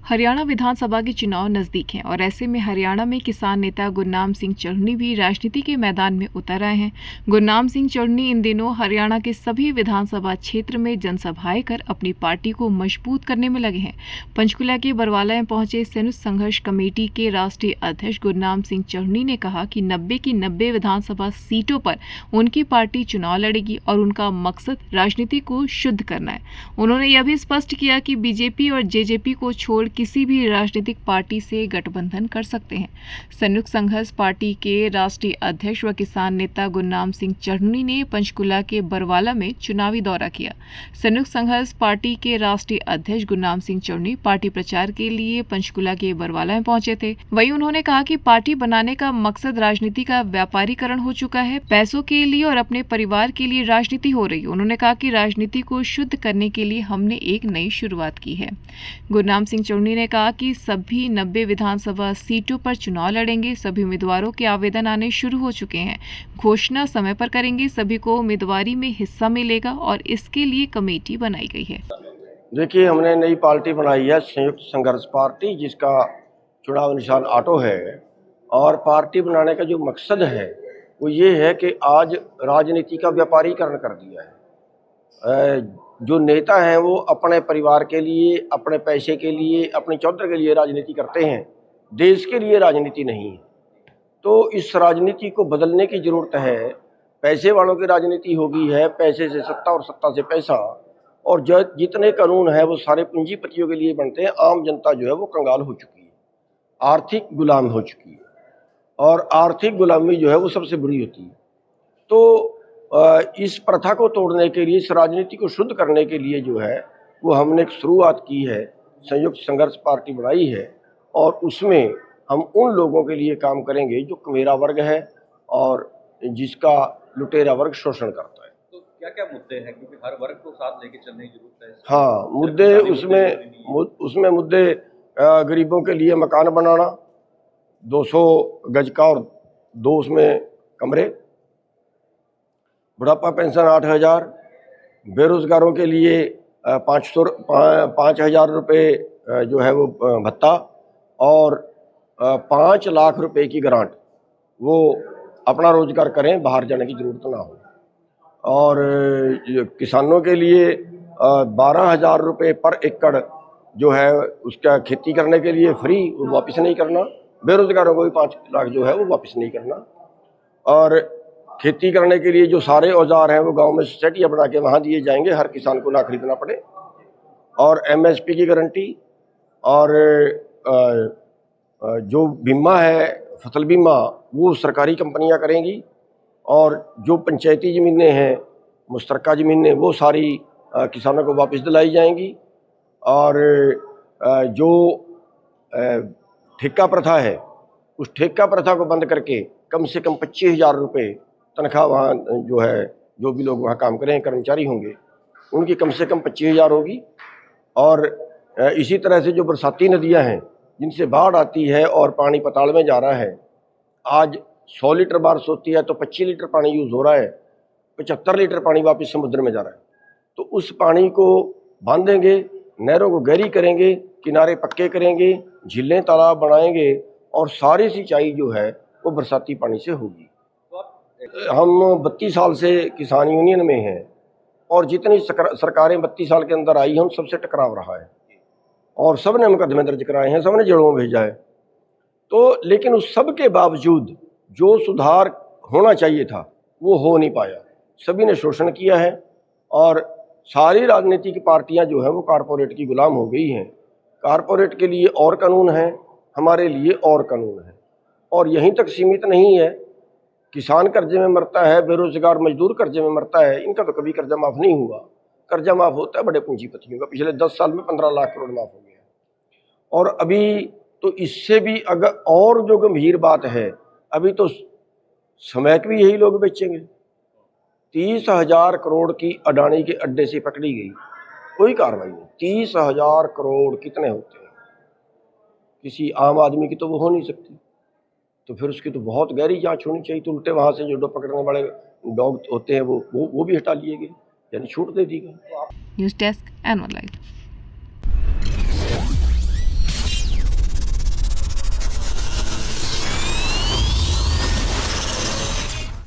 हरियाणा विधानसभा के चुनाव नजदीक हैं और ऐसे में हरियाणा में किसान नेता गुरनाम सिंह चढ़नी भी राजनीति के मैदान में उतर आए हैं। गुरनाम सिंह चढ़नी इन दिनों हरियाणा के सभी विधानसभा क्षेत्र में जनसभाएं कर अपनी पार्टी को मजबूत करने में लगे हैं। पंचकुला के बरवाला में पहुंचे संयुक्त संघर्ष कमेटी के राष्ट्रीय अध्यक्ष गुरनाम सिंह चढ़नी ने कहा कि 90 की 90 विधानसभा सीटों पर उनकी पार्टी चुनाव लड़ेगी और उनका मकसद राजनीति को शुद्ध करना है। उन्होंने यह भी स्पष्ट किया कि बीजेपी और जेजेपी को छोड़ किसी भी राजनीतिक पार्टी से गठबंधन कर सकते हैं। संयुक्त संघर्ष पार्टी के राष्ट्रीय अध्यक्ष व किसान नेता गुरनाम सिंह चढ़नी ने पंचकुला के बरवाला में चुनावी दौरा किया। संयुक्त संघर्ष पार्टी के राष्ट्रीय अध्यक्ष गुरनाम सिंह चढ़नी पार्टी प्रचार के लिए पंचकुला के बरवाला में पहुंचे थे। वहीं उन्होंने कहा कि पार्टी बनाने का मकसद राजनीति का व्यापारीकरण हो चुका है। पैसों के लिए और अपने परिवार के लिए राजनीति हो रही है। उन्होंने कहा कि राजनीति को शुद्ध करने के लिए हमने एक नई शुरुआत की है। गुरनाम सिंह चढ़नी ने कहा कि सभी 90 विधानसभा सीटों पर चुनाव लड़ेंगे। सभी उम्मीदवारों के आवेदन आने शुरू हो चुके हैं। घोषणा समय पर करेंगे। सभी को उम्मीदवारी में हिस्सा मिलेगा और इसके लिए कमेटी बनाई गई है। देखिए, हमने नई पार्टी बनाई है संयुक्त संघर्ष पार्टी, जिसका चुनाव निशान ऑटो है। और पार्टी बनाने का जो मकसद है वो ये है कि आज राजनीति का व्यापारीकरण कर दिया है। जो नेता हैं वो अपने परिवार के लिए, अपने पैसे के लिए, अपनी चौधर के लिए राजनीति करते हैं, देश के लिए राजनीति नहीं है। तो इस राजनीति को बदलने की ज़रूरत है। पैसे वालों की राजनीति हो गई है, पैसे से सत्ता और सत्ता से पैसा, और जो जितने कानून है वो सारे पूंजीपतियों के लिए बनते हैं। आम जनता जो है वो कंगाल हो चुकी है, आर्थिक गुलाम हो चुकी है, और आर्थिक गुलामी जो है वो सबसे बुरी होती है। तो इस प्रथा को तोड़ने के लिए, इस राजनीति को शुद्ध करने के लिए जो है वो हमने एक शुरुआत की है, संयुक्त संघर्ष पार्टी बनाई है, और उसमें हम उन लोगों के लिए काम करेंगे जो कमेरा वर्ग है और जिसका लुटेरा वर्ग शोषण करता है। तो क्या क्या मुद्दे हैं, क्योंकि हर वर्ग को साथ लेके चलने की जरूरत है। हाँ, मुद्दे उसमें मुद्दे गरीबों के लिए मकान बनाना, 200 गज का और 2 उसमें कमरे, बुढ़ापा पेंशन 8,000, बेरोजगारों के लिए 5,000 रुपये जो है वो भत्ता, और 5 लाख रुपए की ग्रांट। वो अपना रोजगार करें, बाहर जाने की ज़रूरत ना हो। और किसानों के लिए 12,000 रुपये पर एकड़ जो है उसका खेती करने के लिए फ्री, वो वापस नहीं करना। बेरोजगारों को भी 5 लाख जो है वो वापस नहीं करना। और खेती करने के लिए जो सारे औजार हैं वो गांव में सोसाइटियाँ बना के वहाँ दिए जाएंगे, हर किसान को ना खरीदना पड़े। और एमएसपी की गारंटी, और जो बीमा है फसल बीमा वो सरकारी कंपनियां करेंगी, और जो पंचायती ज़मीनें हैं, मुश्तरका ज़मीनें, वो सारी किसानों को वापस दिलाई जाएंगी। और जो ठेका प्रथा है, उस ठेका प्रथा को बंद करके कम से कम 25,000 रुपये तनख्वाह वहाँ जो है, जो भी लोग वहाँ काम करें, कर्मचारी होंगे, उनकी कम से कम 25,000 होगी। और इसी तरह से जो बरसाती नदियाँ हैं जिनसे बाढ़ आती है और पानी पाताल में जा रहा है, आज 100 लीटर बारिश होती है तो 25 लीटर पानी यूज़ हो रहा है, 75 लीटर पानी वापस समुद्र में जा रहा है। तो उस पानी को बांधेंगे, नहरों को गहरी करेंगे, किनारे पक्के करेंगे, झीलें तालाब बनाएंगे, और सारी सिंचाई जो है वो बरसाती पानी से होगी। हम 32 साल से किसान यूनियन में हैं, और जितनी सरकारें 32 साल के अंदर आई हैं उन सबसे टकराव रहा है, और सब ने मुकदमे दर्ज कराए हैं, सब ने जेलों में भेजा है। तो लेकिन उस सब के बावजूद जो सुधार होना चाहिए था वो हो नहीं पाया। सभी ने शोषण किया है, और सारी राजनीतिक पार्टियां जो हैं वो कारपोरेट की गुलाम हो गई हैं। कारपोरेट के लिए और कानून हैं, हमारे लिए और कानून हैं। और यहीं तक सीमित नहीं है, किसान कर्जे में मरता है, बेरोजगार मजदूर कर्जे में मरता है, इनका तो कभी कर्जा माफ़ नहीं हुआ। कर्जा माफ़ होता है बड़े पूंजीपतियों का, पिछले 10 साल में 15 लाख करोड़ माफ़ हो गया। और अभी तो इससे भी अगर और जो गंभीर बात है, अभी तो स्मैक भी यही लोग बेचेंगे। 30,000 करोड़ की अडानी के अड्डे से पकड़ी गई, कोई कार्रवाई नहीं। 30,000 करोड़ कितने होते हैं? किसी आम आदमी की तो वो हो नहीं सकती। तो फिर उसकी तो बहुत गहरी जांच होनी चाहिए। तो उल्टे वहाँ से जो पकड़ने वाले डॉग होते हैं वो भी हटा लिए गए, यानी छूट दे दी गई। News desk, anyone live.